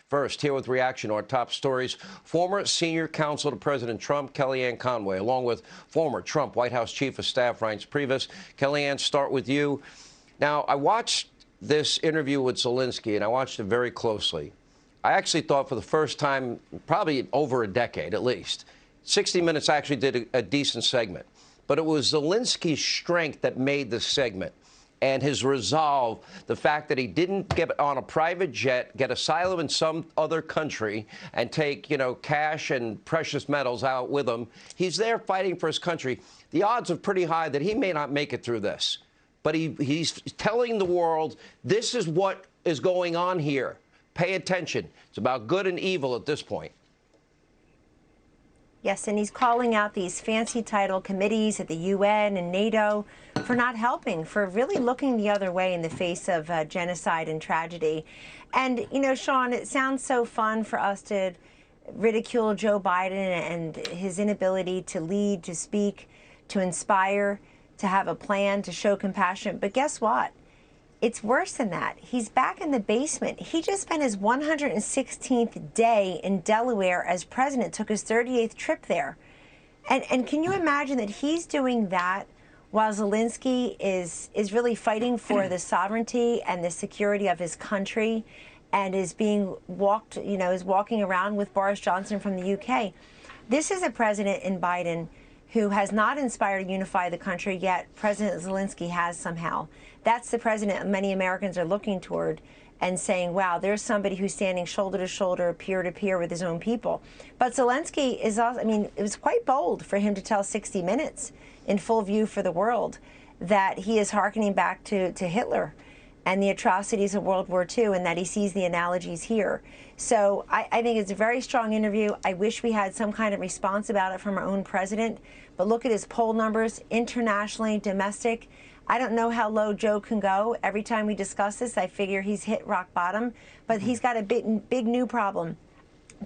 First, here with reaction to our top stories, former senior counsel to President Trump, Kellyanne Conway, along with former Trump White House Chief of Staff Reince Priebus. Kellyanne, start with you. Now, I watched this interview with Zelensky, and I watched it very closely. I actually thought for the first time, probably over a decade at least, 60 Minutes actually did a decent segment. But it was Zelensky's strength that made the segment, and his resolve, the fact that he didn't get on a private jet, get asylum in some other country, and take, cash and precious metals out with him. He's there fighting for his country. The odds are pretty high that he may not make it through this. But he's telling the world, this is what is going on here. Pay attention. It's about good and evil at this point. Yes, and he's calling out these fancy title committees at the UN and NATO for not helping, for really looking the other way in the face of genocide and tragedy. And, Sean, it sounds so fun for us to ridicule Joe Biden and his inability to lead, to speak, to inspire, to have a plan, to show compassion. But guess what? It's worse than that. He's back in the basement. He just spent his 116th day in Delaware as president, took his 38th trip there. And can you imagine that he's doing that while Zelensky is really fighting for the sovereignty and the security of his country and is being is walking around with Boris Johnson from the UK? This is a president in Biden who has not inspired to unify the country, yet President Zelensky has somehow. That's the president many Americans are looking toward and saying, wow, there's somebody who's standing shoulder to shoulder, peer to peer with his own people. But Zelensky is also, it was quite bold for him to tell 60 Minutes in full view for the world that he is hearkening back to Hitler and the atrocities of World War II, and that he sees the analogies here. So I think it's a very strong interview. I wish we had some kind of response about it from our own president. But look at his poll numbers, internationally, domestic. I don't know how low Joe can go. Every time we discuss this, I figure he's hit rock bottom. But he's got a big new problem.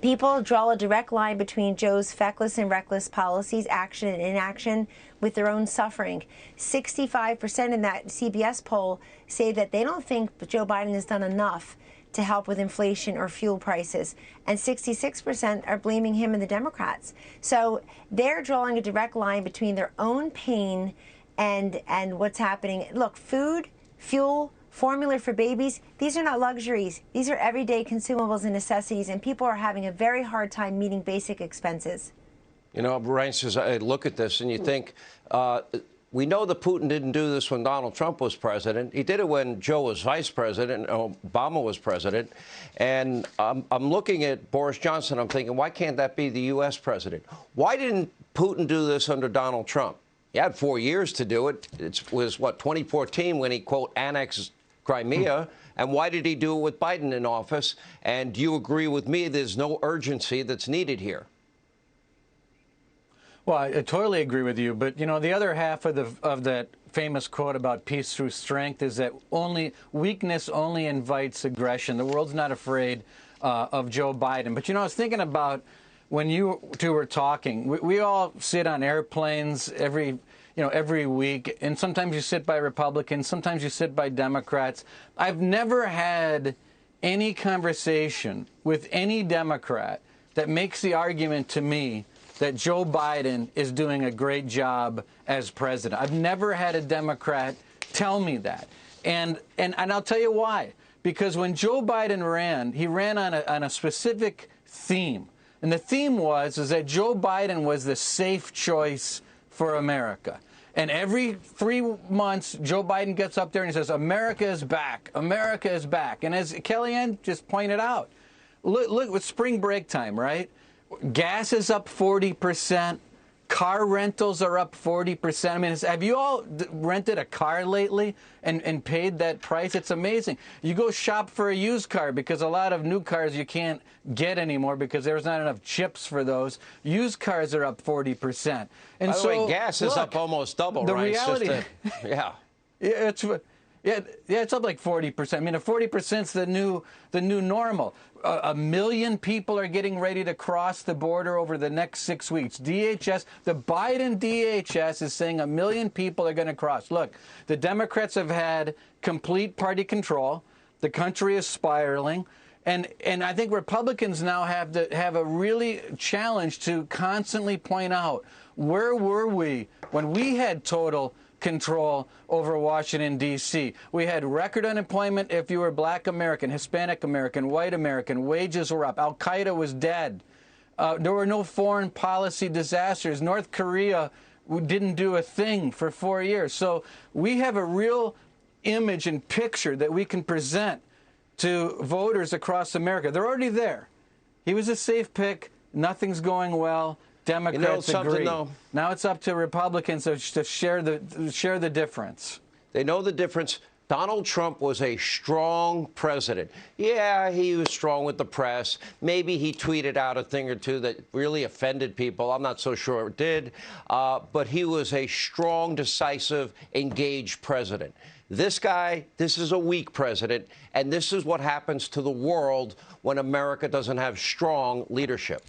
People draw a direct line between Joe's feckless and reckless policies, action and inaction, with their own suffering. 65% in that CBS poll say that they don't think Joe Biden has done enough to help with inflation or fuel prices. And 66% are blaming him and the Democrats. So they're drawing a direct line between their own pain and what's happening. Look, food, fuel, formula for babies, these are not luxuries. These are everyday consumables and necessities, and people are having a very hard time meeting basic expenses. Reince, I look at this and you think, we know that Putin didn't do this when Donald Trump was president. He did it when Joe was vice president and Obama was president. And I'm looking at Boris Johnson. I'm thinking, why can't that be the U.S. president? Why didn't Putin do this under Donald Trump? He had 4 years to do it. It was, 2014 when he, quote, annexed Crimea. And why did he do it with Biden in office? And do you agree with me there's no urgency that's needed here? Well, I totally agree with you. But, the other half of that famous quote about peace through strength is that weakness only invites aggression. The world's not afraid of Joe Biden. But, I was thinking about when you two were talking, we all sit on airplanes every week, and sometimes you sit by Republicans, sometimes you sit by Democrats. I've never had any conversation with any Democrat that makes the argument to me that Joe Biden is doing a great job as president. I've never had a Democrat tell me that. And I'll tell you why. Because when Joe Biden ran, he ran on a specific theme. And the theme was that Joe Biden was the safe choice for America. And every 3 months, Joe Biden gets up there and he says, America is back. America is back. And as Kellyanne just pointed out, look with spring break time, right? Gas is up 40%. Car rentals are up 40%. Have you all rented a car lately and paid that price? It's amazing. You go shop for a used car because a lot of new cars you can't get anymore because there's not enough chips for those. Used cars are up 40%. And by the way, gas is up almost double, the right? Reality, yeah. It's up like 40%. 40% is the new normal. 1 million people are getting ready to cross the border over the next 6 weeks. DHS, the Biden DHS is saying 1 million people are going to cross. Look, the Democrats have had complete party control. The country is spiraling. And I think Republicans now have a really challenge to constantly point out, where were we when we had total control over Washington, D.C.? We had record unemployment if you were Black American, Hispanic American, white American. Wages were up. Al-Qaeda was dead. There were no foreign policy disasters. North Korea didn't do a thing for 4 years. So we have a real image and picture that we can present to voters across America. They're already there. He was a safe pick. Nothing's going well. Democrats agree. Though? Now it's up to Republicans to share the difference. They know the difference. Donald Trump was a strong president. Yeah, he was strong with the press. Maybe he tweeted out a thing or two that really offended people. I'm not so sure it did. But he was a strong, decisive, engaged president. This guy, this is a weak president, and this is what happens to the world when America doesn't have strong leadership.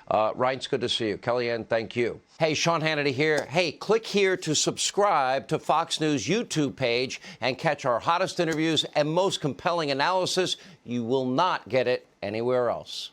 Reince, good to see you. Kellyanne, thank you. Hey, Sean Hannity here. Hey, click here to subscribe to Fox News YouTube page and catch our hottest interviews and most compelling analysis. You will not get it anywhere else.